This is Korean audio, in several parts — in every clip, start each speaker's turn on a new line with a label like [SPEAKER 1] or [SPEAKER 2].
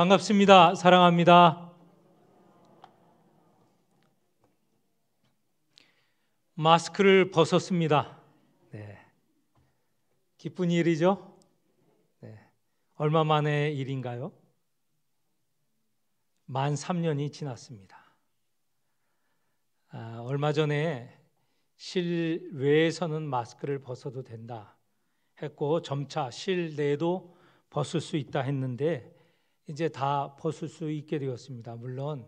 [SPEAKER 1] 반갑습니다. 사랑합니다. 마스크를 벗었습니다. 네. 기쁜 일이죠? 네. 얼마 만의 일인가요? 만 3년이 지났습니다. 얼마 전에 실외에서는 마스크를 벗어도 된다 했고 점차 실내도 벗을 수 있다 했는데 이제 다 벗을 수 있게 되었습니다. 물론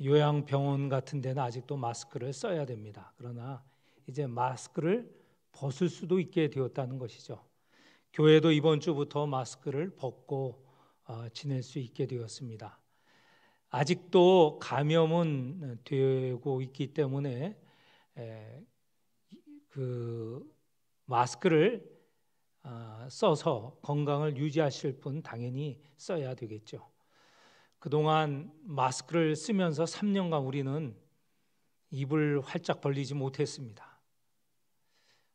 [SPEAKER 1] 요양병원 같은 데는 아직도 마스크를 써야 됩니다. 그러나 이제 마스크를 벗을 수도 있게 되었다는 것이죠. 교회도 이번 주부터 마스크를 벗고 지낼 수 있게 되었습니다. 아직도 감염은 되고 있기 때문에 그 마스크를 써서 건강을 유지하실 분 당연히 써야 되겠죠. 그동안 마스크를 쓰면서 3년간 우리는 입을 활짝 벌리지 못했습니다.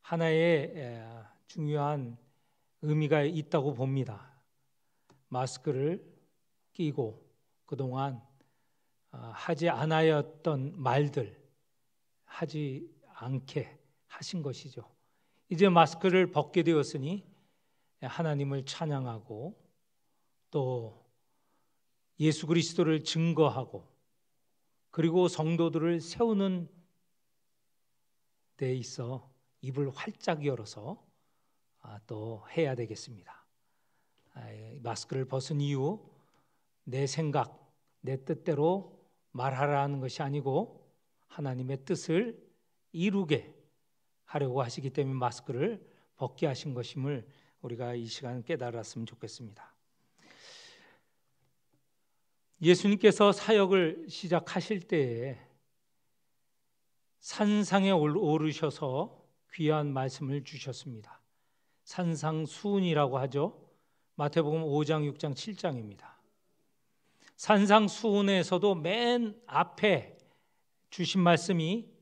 [SPEAKER 1] 하나의 중요한 의미가 있다고 봅니다. 마스크를 끼고 그동안 하지 않아야 했던 말들 하지 않게 하신 것이죠. 이제 마스크를 벗게 되었으니 하나님을 찬양하고 또 예수 그리스도를 증거하고 그리고 성도들을 세우는 데 있어 입을 활짝 열어서 또 해야 되겠습니다. 마스크를 벗은 이유 내 생각, 내 뜻대로 말하라는 것이 아니고 하나님의 뜻을 이루게 하려고 하시기 때문에 마스크를 벗게 하신 것임을 우리가 이 시간 깨달았으면 좋겠습니다. 예수님께서 사역을 시작하실 때에 산상에 오르셔서 귀한 말씀을 주셨습니다. 산상수훈이라고 하죠. 마태복음 5장, 6장, 7장입니다. 산상수훈에서도 맨 앞에 주신 말씀이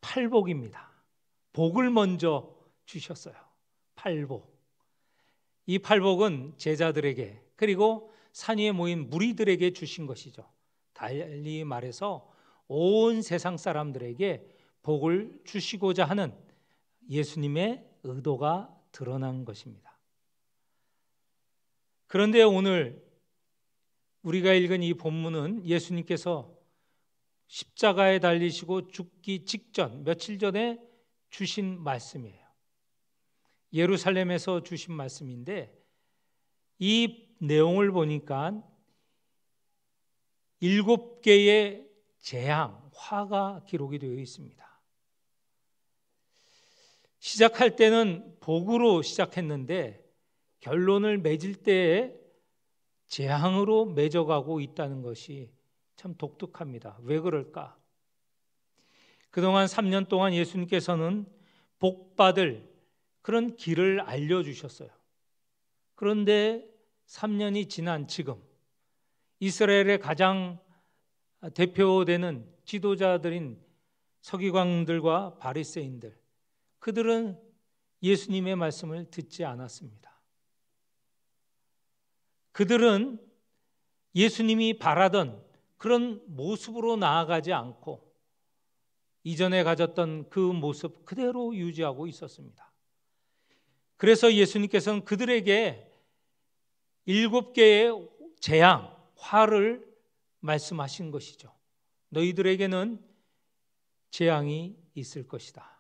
[SPEAKER 1] 팔복입니다. 복을 먼저 주셨어요. 팔복. 이 팔복은 제자들에게 그리고 산 위에 모인 무리들에게 주신 것이죠. 달리 말해서 온 세상 사람들에게 복을 주시고자 하는 예수님의 의도가 드러난 것입니다. 그런데 오늘 우리가 읽은 이 본문은 예수님께서 십자가에 달리시고 죽기 직전 며칠 전에 주신 말씀이에요. 예루살렘에서 주신 말씀인데 이 내용을 보니까 7개의 재앙, 화가 기록이 되어 있습니다. 시작할 때는 복으로 시작했는데 결론을 맺을 때에 재앙으로 맺어가고 있다는 것이 참 독특합니다. 왜 그럴까? 그동안 3년 동안 예수님께서는 복받을 그런 길을 알려주셨어요. 그런데 3년이 지난 지금 이스라엘의 가장 대표되는 지도자들인 서기관들과 바리새인들 그들은 예수님의 말씀을 듣지 않았습니다. 그들은 예수님이 바라던 그런 모습으로 나아가지 않고 이전에 가졌던 그 모습 그대로 유지하고 있었습니다. 그래서 예수님께서는 그들에게 7개의 재앙, 화를 말씀하신 것이죠. 너희들에게는 재앙이 있을 것이다.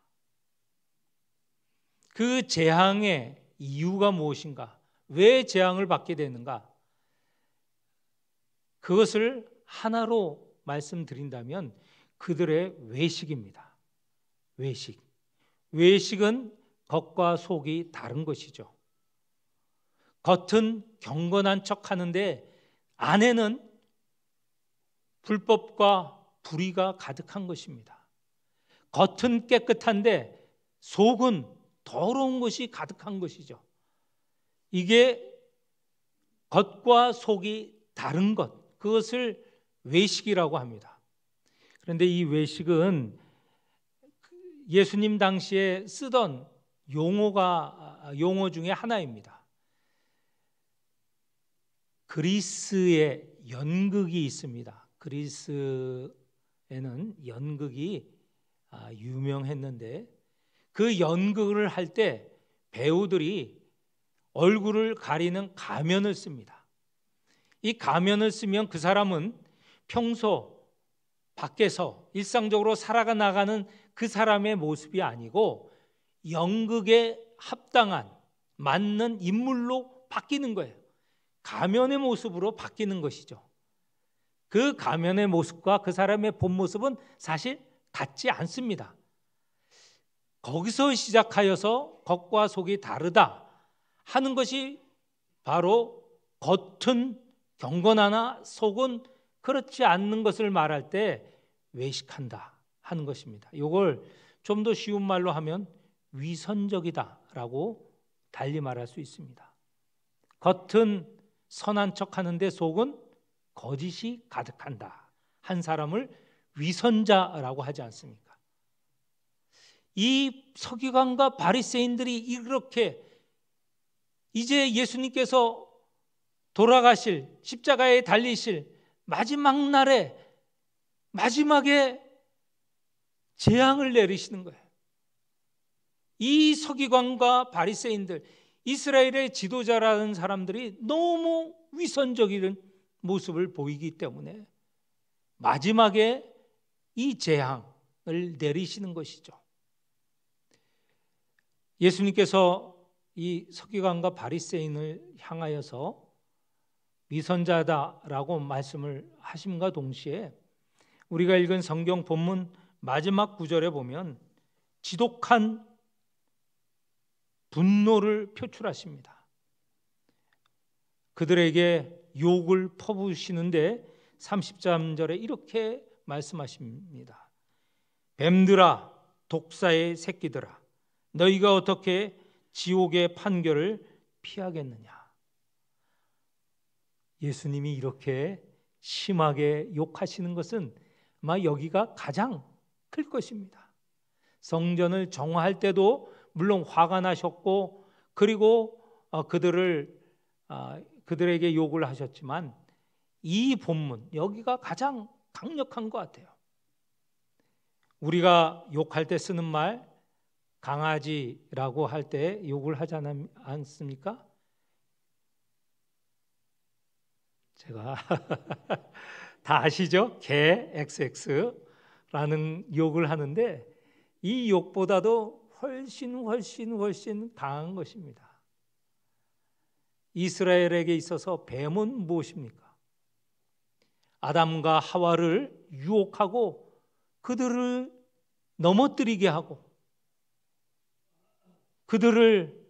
[SPEAKER 1] 그 재앙의 이유가 무엇인가? 왜 재앙을 받게 되는가? 그것을 하나로 말씀드린다면 그들의 외식입니다. 외식. 외식은 겉과 속이 다른 것이죠. 겉은 경건한 척 하는데 안에는 불법과 불의가 가득한 것입니다. 겉은 깨끗한데 속은 더러운 것이 가득한 것이죠. 이게 겉과 속이 다른 것, 그것을 외식이라고 합니다. 그런데 이 외식은 예수님 당시에 쓰던 용어 중에 하나입니다. 그리스의 연극이 있습니다. 그리스에는 연극이 유명했는데 그 연극을 할 때 배우들이 얼굴을 가리는 가면을 씁니다. 이 가면을 쓰면 그 사람은 평소 밖에서 일상적으로 살아가 나가는 그 사람의 모습이 아니고 연극에 합당한 맞는 인물로 바뀌는 거예요. 가면의 모습으로 바뀌는 것이죠. 그 가면의 모습과 그 사람의 본 모습은 사실 같지 않습니다. 거기서 시작하여서 겉과 속이 다르다 하는 것이 바로 겉은 경건하나 속은 그렇지 않는 것을 말할 때 외식한다 하는 것입니다. 이걸 좀 더 쉬운 말로 하면 위선적이다라고 달리 말할 수 있습니다. 겉은 선한 척하는데 속은 거짓이 가득한다. 한 사람을 위선자라고 하지 않습니까? 이 서기관과 바리새인들이 이렇게 이제 예수님께서 돌아가실 십자가에 달리실 마지막 날에 마지막에 재앙을 내리시는 거예요. 이 서기관과 바리새인들, 이스라엘의 지도자라는 사람들이 너무 위선적인 모습을 보이기 때문에 마지막에 이 재앙을 내리시는 것이죠. 예수님께서 이 서기관과 바리새인을 향하여서 위선자다라고 말씀을 하심과 동시에 우리가 읽은 성경 본문 마지막 구절에 보면 지독한 분노를 표출하십니다. 그들에게 욕을 퍼부으시는데 33절에 이렇게 말씀하십니다. 뱀들아, 독사의 새끼들아, 너희가 어떻게 지옥의 판결을 피하겠느냐. 예수님이 이렇게 심하게 욕하시는 것은 아마 여기가 가장 클 것입니다. 성전을 정화할 때도 물론 화가 나셨고 그리고 그들에게 욕을 하셨지만 이 본문 여기가 가장 강력한 것 같아요. 우리가 욕할 때 쓰는 말 강아지라고 할 때 욕을 하지 않습니까? 제가 다 아시죠? 개 XX라는 욕을 하는데 이 욕보다도 훨씬 강한 것입니다. 이스라엘에게 있어서 뱀은 무엇입니까? 아담과 하와를 유혹하고 그들을 넘어뜨리게 하고 그들을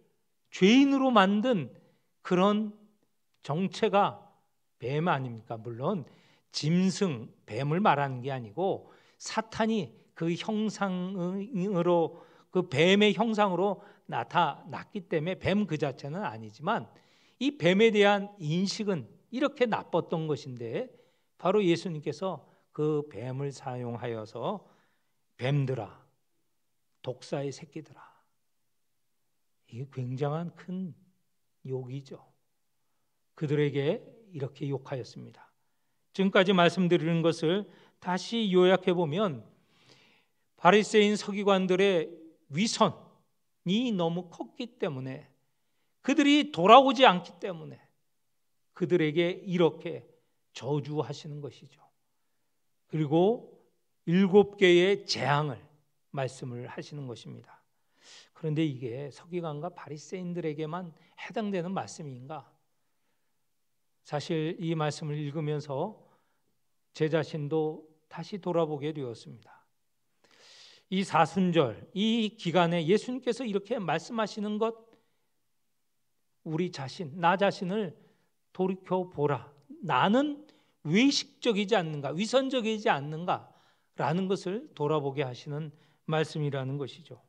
[SPEAKER 1] 죄인으로 만든 그런 정체가 뱀 아닙니까? 물론 짐승, 뱀을 말하는 게 아니고 사탄이 그 형상으로 그 뱀의 형상으로 나타났기 때문에 뱀 그 자체는 아니지만 이 뱀에 대한 인식은 이렇게 나빴던 것인데 바로 예수님께서 그 뱀을 사용하여서 뱀들아, 독사의 새끼들아, 이게 굉장한 큰 욕이죠. 그들에게 이렇게 욕하였습니다. 지금까지 말씀드리는 것을 다시 요약해 보면 바리새인 서기관들의 위선이 너무 컸기 때문에 그들이 돌아오지 않기 때문에 그들에게 이렇게 저주하시는 것이죠. 그리고 7개의 재앙을 말씀을 하시는 것입니다. 그런데 이게 서기관과 바리새인들에게만 해당되는 말씀인가? 사실 이 말씀을 읽으면서 제 자신도 다시 돌아보게 되었습니다. 이 사순절, 이 기간에 예수님께서 이렇게 말씀하시는 것, 우리 자신, 나 자신을 돌이켜보라. 나는 외식적이지 않는가, 위선적이지 않는가 라는 것을 돌아보게 하시는 말씀이라는 것이죠.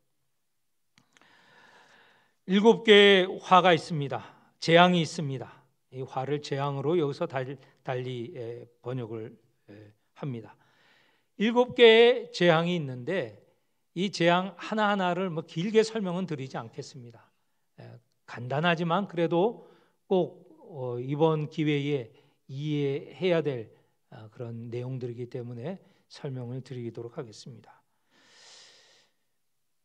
[SPEAKER 1] 7개의 화가 있습니다. 재앙이 있습니다. 이 화를 재앙으로 여기서 달리 번역을 합니다. 7개의 재앙이 있는데 이 재앙 하나하나를 길게 설명은 드리지 않겠습니다. 간단하지만 그래도 꼭 이번 기회에 이해해야 될 그런 내용들이기 때문에 설명을 드리도록 하겠습니다.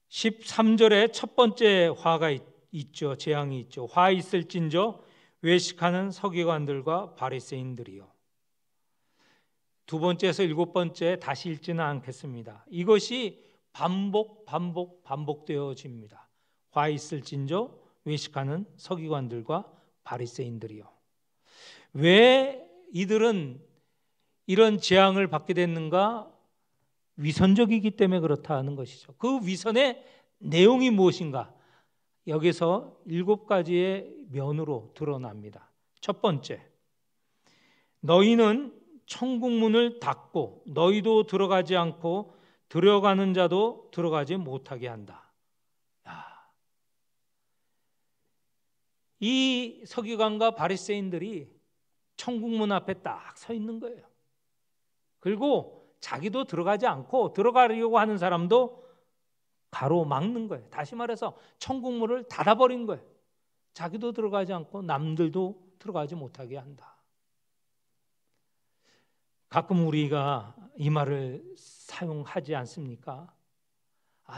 [SPEAKER 1] 13절에 첫 번째 화가 있죠. 재앙이 있죠. 화 있을진저 외식하는 서기관들과 바리새인들이요. 두 번째에서 일곱 번째 다시 읽지는 않겠습니다. 이것이 반복되어집니다. 화 있을진저 외식하는 서기관들과 바리새인들이요. 왜 이들은 이런 재앙을 받게 됐는가? 위선적이기 때문에 그렇다 하는 것이죠. 그 위선의 내용이 무엇인가? 여기서 7가지의 면으로 드러납니다. 첫 번째, 너희는 천국문을 닫고 너희도 들어가지 않고 들어가는 자도 들어가지 못하게 한다. 이 서기관과 바리새인들이 천국문 앞에 딱 서 있는 거예요. 그리고 자기도 들어가지 않고 들어가려고 하는 사람도 가로막는 거예요. 다시 말해서 천국문을 닫아버린 거예요. 자기도 들어가지 않고 남들도 들어가지 못하게 한다. 가끔 우리가 이 말을 사용하지 않습니까?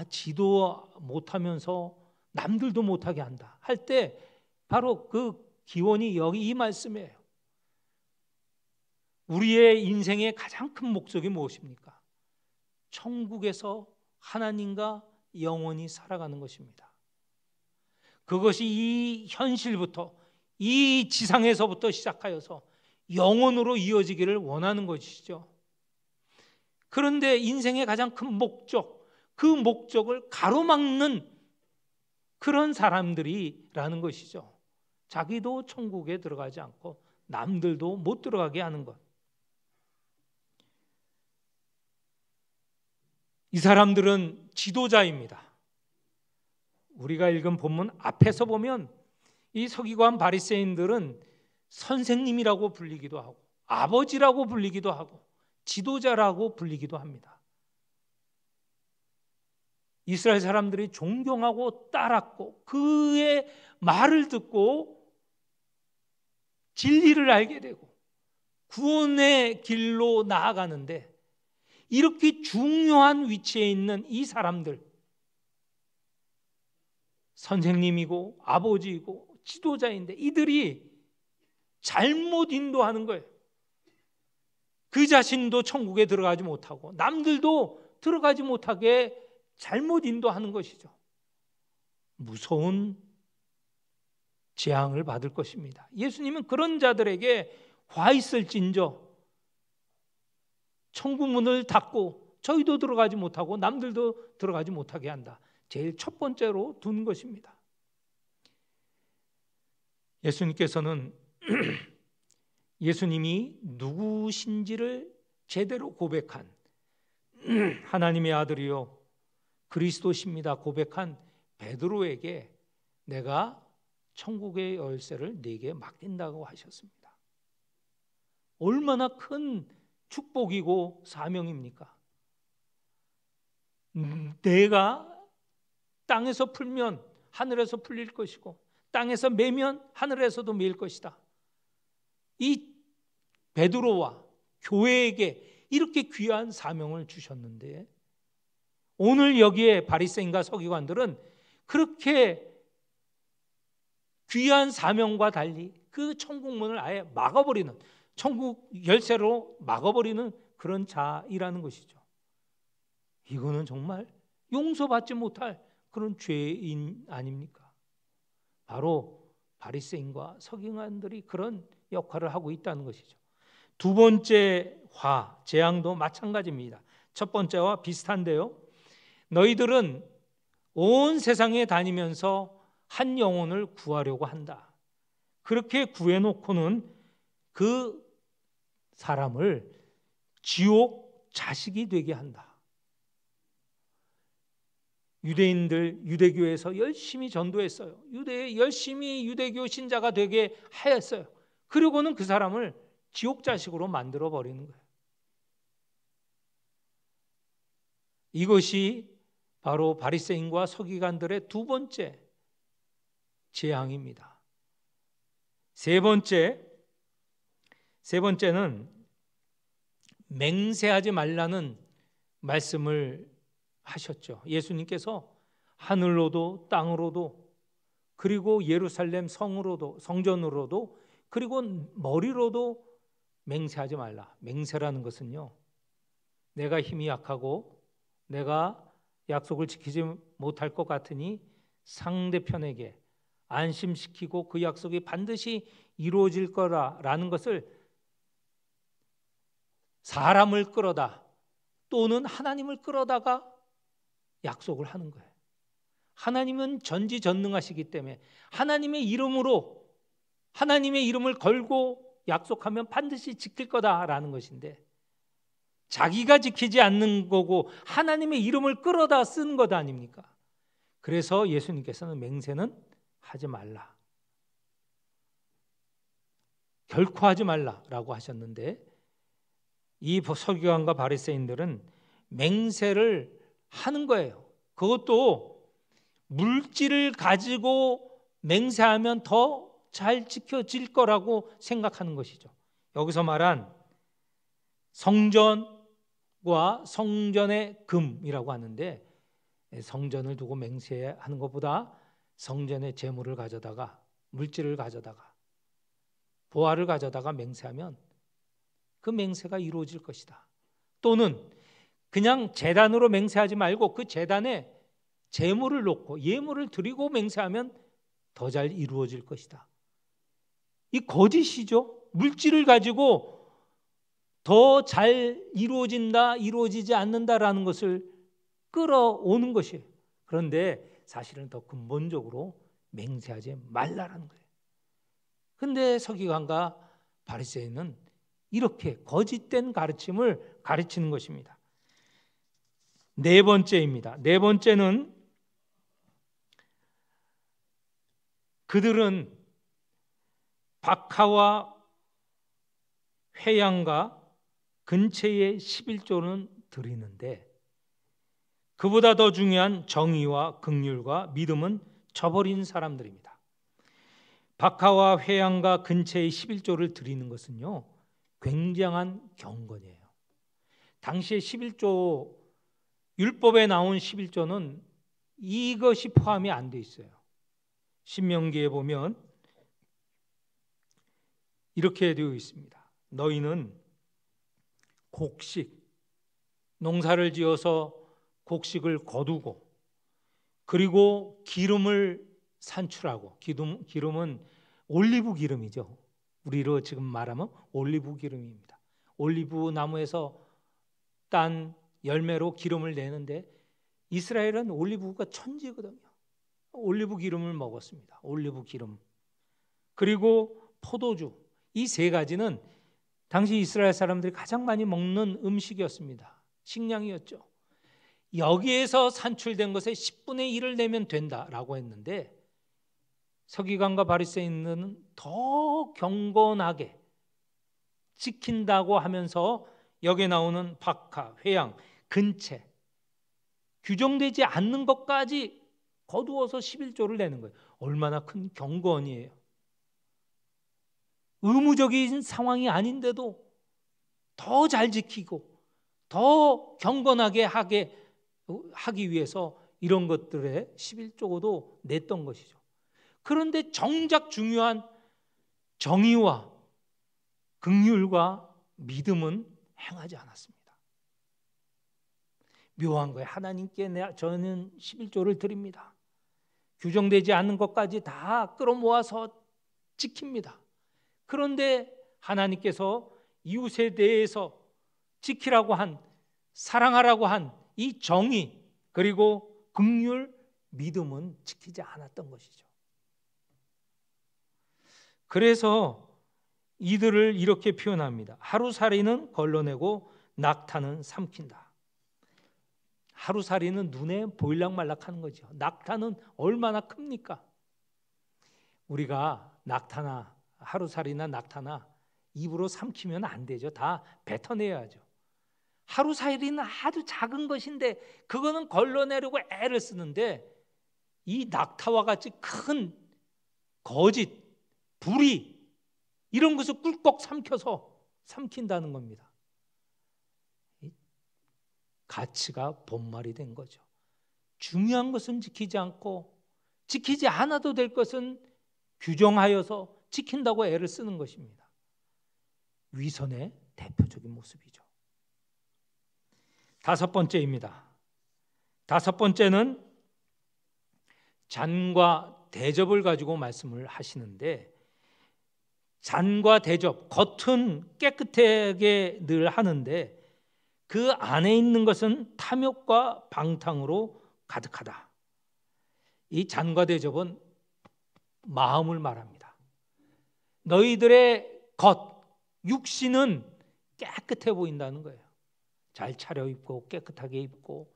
[SPEAKER 1] 지도 못하면서 남들도 못하게 한다 할 때 바로 그 기원이 여기 이 말씀이에요. 우리의 인생의 가장 큰 목적이 무엇입니까? 천국에서 하나님과 영원히 살아가는 것입니다. 그것이 이 현실부터, 이 지상에서부터 시작하여서 영원으로 이어지기를 원하는 것이죠. 그런데 인생의 가장 큰 목적, 그 목적을 가로막는 그런 사람들이라는 것이죠. 자기도 천국에 들어가지 않고 남들도 못 들어가게 하는 것. 이 사람들은 지도자입니다. 우리가 읽은 본문 앞에서 보면 이 서기관 바리새인들은 선생님이라고 불리기도 하고 아버지라고 불리기도 하고 지도자라고 불리기도 합니다. 이스라엘 사람들이 존경하고 따랐고 그의 말을 듣고 진리를 알게 되고 구원의 길로 나아가는데 이렇게 중요한 위치에 있는 이 사람들, 선생님이고 아버지이고 지도자인데 이들이 잘못 인도하는 거예요. 그 자신도 천국에 들어가지 못하고 남들도 들어가지 못하게 잘못 인도하는 것이죠. 무서운 재앙을 받을 것입니다. 예수님은 그런 자들에게 화 있을진저 천국 문을 닫고 저희도 들어가지 못하고 남들도 들어가지 못하게 한다. 제일 첫 번째로 둔 것입니다. 예수님께서는 예수님이 누구신지를 제대로 고백한 하나님의 아들이요 그리스도십니다 고백한 베드로에게 내가 천국의 열쇠를 네게 맡긴다고 하셨습니다. 얼마나 큰 축복이고 사명입니까? 내가 땅에서 풀면 하늘에서 풀릴 것이고 땅에서 매면 하늘에서도 매일 것이다. 이 베드로와 교회에게 이렇게 귀한 사명을 주셨는데 오늘 여기에 바리새인과 서기관들은 그렇게 귀한 사명과 달리 그 천국문을 아예 막아버리는, 천국 열쇠로 막아버리는 그런 자이라는 것이죠. 이거는 정말 용서받지 못할 그런 죄인 아닙니까? 바로 바리새인과 서기관들이 그런 역할을 하고 있다는 것이죠. 두 번째 화, 재앙도 마찬가지입니다. 첫 번째와 비슷한데요. 너희들은 온 세상에 다니면서 한 영혼을 구하려고 한다. 그렇게 구해놓고는 그 사람을 지옥 자식이 되게 한다. 유대인들 유대교에서 열심히 전도했어요. 열심히 유대교 신자가 되게 하였어요. 그리고는 그 사람을 지옥 자식으로 만들어 버리는 거예요. 이것이 바로 바리새인과 서기관들의 두 번째 재앙입니다. 세 번째는 맹세하지 말라는 말씀을 하셨죠. 예수님께서 하늘로도 땅으로도 그리고 예루살렘 성전으로도 그리고 머리로도 맹세하지 말라. 맹세라는 것은요, 내가 힘이 약하고 내가 약속을 지키지 못할 것 같으니 상대편에게 안심시키고 그 약속이 반드시 이루어질 거라는 것을 사람을 끌어다 또는 하나님을 끌어다가 약속을 하는 거예요. 하나님은 전지전능하시기 때문에 하나님의 이름을 걸고 약속하면 반드시 지킬 거다라는 것인데, 자기가 지키지 않는 거고 하나님의 이름을 끌어다 쓴 것 아닙니까? 그래서 예수님께서는 맹세는 하지 말라, 결코 하지 말라라고 하셨는데, 이 서기관과 바리새인들은 맹세를 하는 거예요. 그것도 물질을 가지고 맹세하면 더 잘 지켜질 거라고 생각하는 것이죠. 여기서 말한 성전과 성전의 금이라고 하는데, 성전을 두고 맹세하는 것보다 성전의 재물을 가져다가, 물질을 가져다가, 보화를 가져다가 맹세하면 그 맹세가 이루어질 것이다. 또는 그냥 제단으로 맹세하지 말고 그 제단에 재물을 놓고 예물을 드리고 맹세하면 더 잘 이루어질 것이다. 이 거짓이죠. 물질을 가지고 더 잘 이루어진다, 이루어지지 않는다라는 것을 끌어오는 것이에요. 그런데 사실은 더 근본적으로 맹세하지 말라라는 거예요. 근데 서기관과 바리새인은 이렇게 거짓된 가르침을 가르치는 것입니다. 네 번째입니다. 네 번째는 그들은 박하와 회양과 근처의 11조는 드리는데 그보다 더 중요한 정의와 긍휼과 믿음은 저버린 사람들입니다. 박하와 회양과 근처의 11조를 드리는 것은요, 굉장한 경건이에요. 당시에 11조, 율법에 나온 11조는 이것이 포함이 안 돼 있어요. 신명기에 보면 이렇게 되어 있습니다. 너희는 곡식, 농사를 지어서 곡식을 거두고 그리고 기름을 산출하고, 기름은 올리브 기름이죠. 우리로 지금 말하면 올리브 기름입니다. 올리브 나무에서 딴 열매로 기름을 내는데 이스라엘은 올리브가 천지거든요. 올리브 기름을 먹었습니다. 올리브 기름. 그리고 포도주. 이 세 가지는 당시 이스라엘 사람들이 가장 많이 먹는 음식이었습니다. 식량이었죠. 여기에서 산출된 것의 10분의 1을 내면 된다라고 했는데, 서기관과 바리새인은 더 경건하게 지킨다고 하면서 여기에 나오는 박하, 회양, 근채, 규정되지 않는 것까지 거두어서 11조를 내는 거예요. 얼마나 큰 경건이에요. 의무적인 상황이 아닌데도 더 잘 지키고 더 경건하게 하기 위해서 이런 것들에 11조도 냈던 것이죠. 그런데 정작 중요한 정의와 긍휼과 믿음은 행하지 않았습니다. 묘한 거예요. 하나님께 저는 11조를 드립니다. 규정되지 않는 것까지 다 끌어모아서 지킵니다. 그런데 하나님께서 이웃에 대해서 지키라고 한, 사랑하라고 한 이 정의 그리고 긍휼, 믿음은 지키지 않았던 것이죠. 그래서 이들을 이렇게 표현합니다. 하루살이는 걸러내고 낙타는 삼킨다. 하루살이는 눈에 보일락말락하는 거죠. 낙타는 얼마나 큽니까? 우리가 낙타나 하루살이나 낙타나 입으로 삼키면 안 되죠. 다 뱉어내야죠. 하루살이는 아주 작은 것인데 그거는 걸러내려고 애를 쓰는데, 이 낙타와 같이 큰 거짓, 불의, 이런 것을 꿀꺽 삼킨다는 겁니다. 가치가 본말이 된 거죠. 중요한 것은 지키지 않고 지키지 않아도 될 것은 규정하여서 지킨다고 애를 쓰는 것입니다. 위선의 대표적인 모습이죠. 다섯 번째입니다. 다섯 번째는 잔과 대접을 가지고 말씀을 하시는데, 잔과 대접, 겉은 깨끗하게 늘 하는데 그 안에 있는 것은 탐욕과 방탕으로 가득하다. 이 잔과 대접은 마음을 말합니다. 너희들의 겉, 육신은 깨끗해 보인다는 거예요. 잘 차려입고 깨끗하게 입고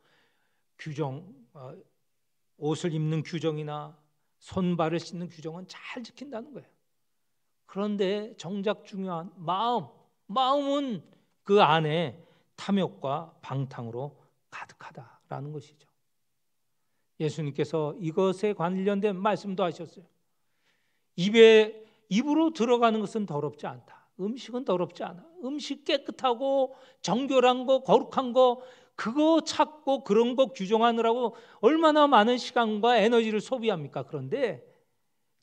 [SPEAKER 1] 옷을 입는 규정이나 손발을 씻는 규정은 잘 지킨다는 거예요. 그런데 정작 중요한 마음은 그 안에 탐욕과 방탕으로 가득하다라는 것이죠. 예수님께서 이것에 관련된 말씀도 하셨어요. 입으로 들어가는 것은 더럽지 않다. 음식은 더럽지 않아. 음식 깨끗하고 정결한 거, 거룩한 거, 그거 찾고 그런 거 규정하느라고 얼마나 많은 시간과 에너지를 소비합니까? 그런데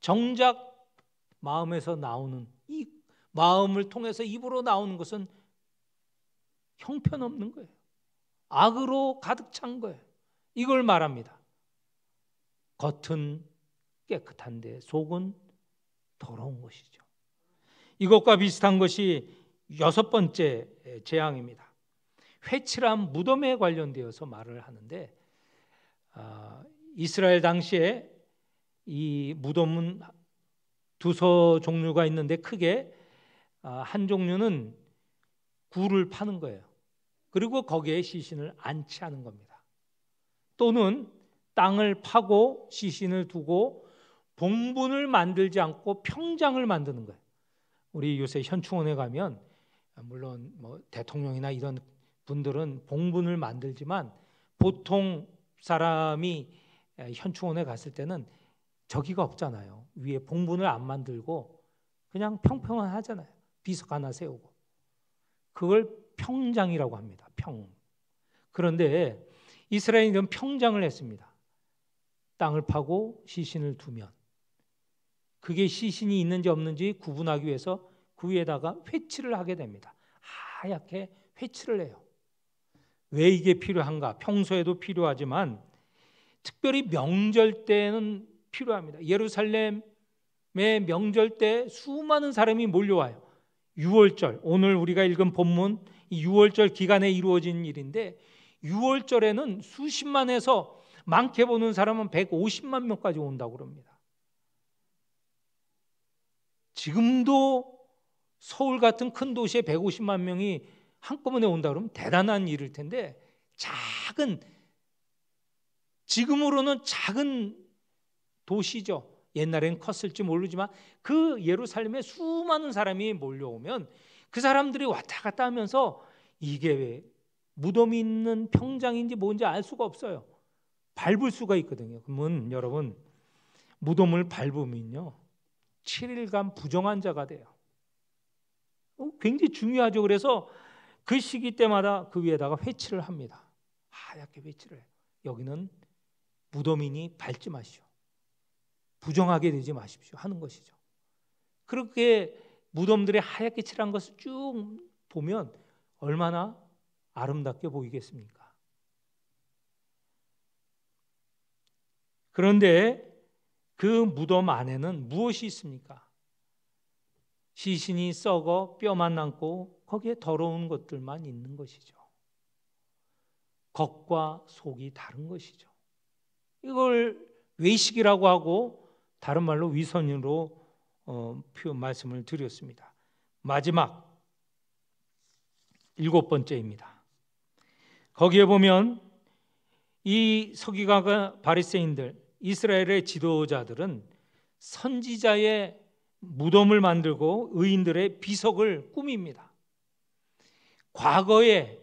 [SPEAKER 1] 정작 마음에서 나오는, 이 마음을 통해서 입으로 나오는 것은 형편없는 거예요. 악으로 가득 찬 거예요. 이걸 말합니다. 겉은 깨끗한데 속은 더러운 것이죠. 이것과 비슷한 것이 여섯 번째 재앙입니다. 회칠한 무덤에 관련되어서 말을 하는데, 이스라엘 당시에 이 무덤은 두서 종류가 있는데 크게 한 종류는 굴을 파는 거예요. 그리고 거기에 시신을 안치하는 겁니다. 또는 땅을 파고 시신을 두고 봉분을 만들지 않고 평장을 만드는 거예요. 우리 요새 현충원에 가면 물론 대통령이나 이런 분들은 봉분을 만들지만 보통 사람이 현충원에 갔을 때는 저기가 없잖아요. 위에 봉분을 안 만들고 그냥 평평한 하잖아요. 비석 하나 세우고. 그걸 평장이라고 합니다. 그런데 이스라엘은 평장을 했습니다. 땅을 파고 시신을 두면 그게 시신이 있는지 없는지 구분하기 위해서 그 위에다가 회칠을 하게 됩니다. 하얗게 회칠을 해요. 왜 이게 필요한가? 평소에도 필요하지만 특별히 명절 때는 필요합니다. 예루살렘의 명절 때 수많은 사람이 몰려와요. 6월절, 오늘 우리가 읽은 본문 이 6월절 기간에 이루어진 일인데, 6월절에는 수십만에서 많게 보는 사람은 150만 명까지 온다고 그럽니다. 지금도 서울 같은 큰 도시에 150만 명이 한꺼번에 온다 그러면 대단한 일일 텐데, 지금으로는 작은 도시죠. 옛날엔 컸을지 모르지만 그 예루살렘에 수많은 사람이 몰려오면 그 사람들이 왔다 갔다 하면서 이게 왜 무덤이 있는 평장인지 뭔지 알 수가 없어요. 밟을 수가 있거든요. 그러면 여러분, 무덤을 밟으면요 7일간 부정한 자가 돼요. 굉장히 중요하죠. 그래서 그 시기 때마다 그 위에다가 회칠을 합니다. 하얗게 회칠을 해요. 여기는 무덤이니 밟지 마시오. 부정하게 되지 마십시오 하는 것이죠. 그렇게 무덤들이 하얗게 칠한 것을 쭉 보면 얼마나 아름답게 보이겠습니까? 그런데 그 무덤 안에는 무엇이 있습니까? 시신이 썩어 뼈만 남고 거기에 더러운 것들만 있는 것이죠. 겉과 속이 다른 것이죠. 이걸 외식이라고 하고 다른 말로 위선으로 말씀을 드렸습니다. 마지막 7번째입니다. 거기에 보면 이 서기관과 바리새인들, 이스라엘의 지도자들은 선지자의 무덤을 만들고 의인들의 비석을 꾸밉니다. 과거에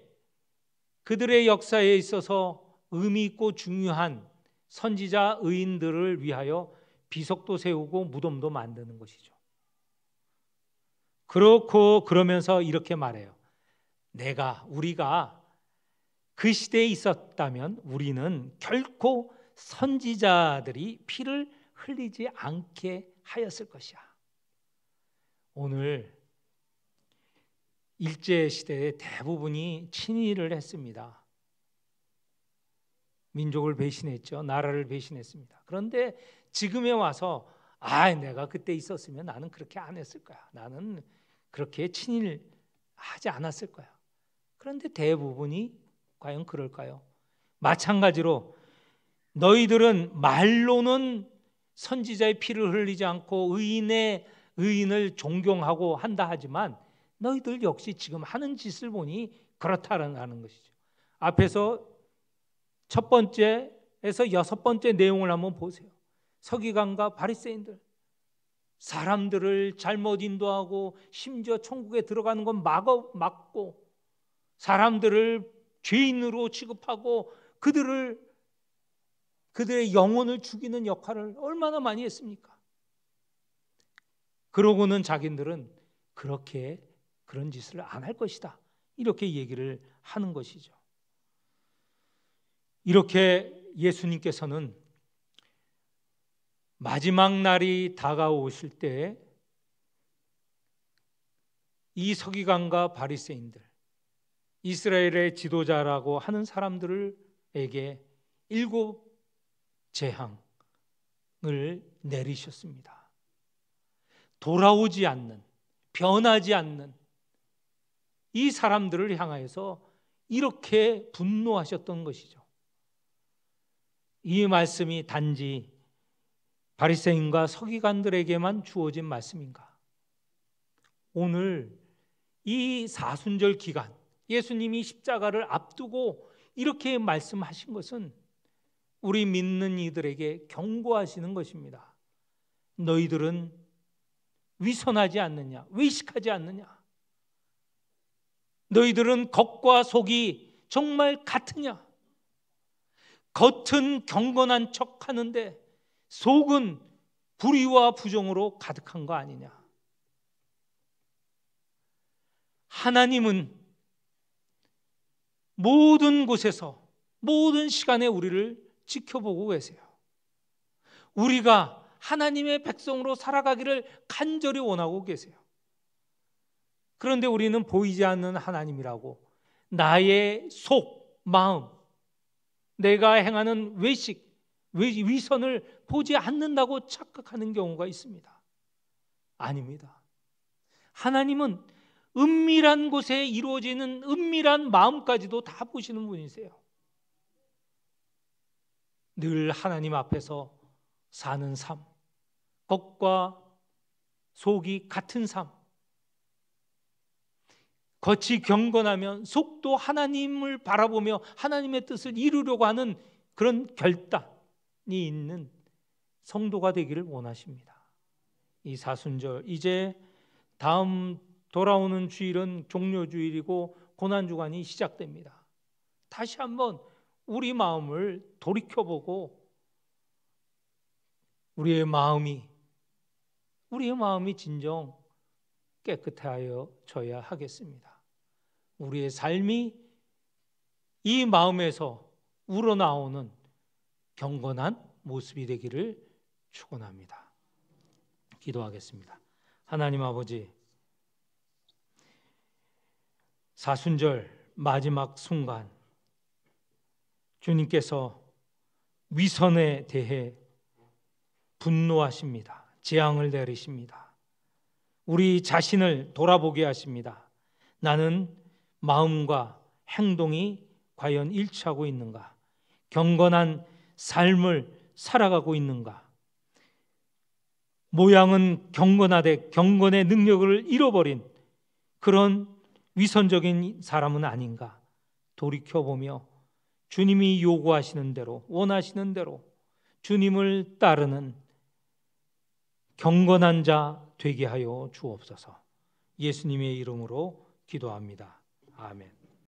[SPEAKER 1] 그들의 역사에 있어서 의미 있고 중요한 선지자 의인들을 위하여 비석도 세우고 무덤도 만드는 것이죠. 그러면서 이렇게 말해요. 우리가 그 시대에 있었다면 우리는 결코 선지자들이 피를 흘리지 않게 하였을 것이야. 오늘 일제시대의 대부분이 친일을 했습니다. 민족을 배신했죠. 나라를 배신했습니다. 그런데 지금에 와서 내가 그때 있었으면 나는 그렇게 안 했을 거야. 나는 그렇게 친일하지 않았을 거야. 그런데 대부분이 과연 그럴까요? 마찬가지로 너희들은 말로는 선지자의 피를 흘리지 않고 의인을 존경하고 한다 하지만 너희들 역시 지금 하는 짓을 보니 그렇다라는 것이죠. 앞에서 첫 번째에서 여섯 번째 내용을 한번 보세요. 서기관과 바리새인들, 사람들을 잘못 인도하고 심지어 천국에 들어가는 건 막고 사람들을 죄인으로 취급하고 그들의 영혼을 죽이는 역할을 얼마나 많이 했습니까? 그러고는 자기들은 그런 짓을 안 할 것이다, 이렇게 얘기를 하는 것이죠. 이렇게 예수님께서는 마지막 날이 다가오실 때 이 서기관과 바리새인들, 이스라엘의 지도자라고 하는 사람들에게 7 재앙을 내리셨습니다. 돌아오지 않는, 변하지 않는 이 사람들을 향하여서 이렇게 분노하셨던 것이죠. 이 말씀이 단지 바리새인과 서기관들에게만 주어진 말씀인가? 오늘 이 사순절 기간, 예수님이 십자가를 앞두고 이렇게 말씀하신 것은 우리 믿는 이들에게 경고하시는 것입니다. 너희들은 위선하지 않느냐? 외식하지 않느냐? 너희들은 겉과 속이 정말 같으냐? 겉은 경건한 척 하는데 속은 불의와 부정으로 가득한 거 아니냐? 하나님은 모든 곳에서 모든 시간에 우리를 지켜보고 계세요. 우리가 하나님의 백성으로 살아가기를 간절히 원하고 계세요. 그런데 우리는 보이지 않는 하나님이라고 나의 속, 마음, 내가 행하는 외식, 위선을 보지 않는다고 착각하는 경우가 있습니다. 아닙니다. 하나님은 은밀한 곳에 이루어지는 은밀한 마음까지도 다 보시는 분이세요. 늘 하나님 앞에서 사는 삶, 겉과 속이 같은 삶, 겉이 경건하면 속도 하나님을 바라보며 하나님의 뜻을 이루려고 하는 그런 결단이 있는 성도가 되기를 원하십니다. 이 사순절, 이제 다음 돌아오는 주일은 종료주일이고 고난주간이 시작됩니다. 다시 한번 우리 마음을 돌이켜보고 우리의 마음이 진정 깨끗하여져야 하겠습니다. 우리의 삶이 이 마음에서 우러나오는 경건한 모습이 되기를 축원합니다. 기도하겠습니다. 하나님 아버지, 사순절 마지막 순간 주님께서 위선에 대해 분노하십니다. 재앙을 내리십니다. 우리 자신을 돌아보게 하십니다. 나는 마음과 행동이 과연 일치하고 있는가? 경건한 삶을 살아가고 있는가? 모양은 경건하되 경건의 능력을 잃어버린 그런 위선적인 사람은 아닌가? 돌이켜보며 주님이 요구하시는 대로, 원하시는 대로 주님을 따르는 경건한 자 되게 하여 주옵소서. 예수님의 이름으로 기도합니다. 아멘.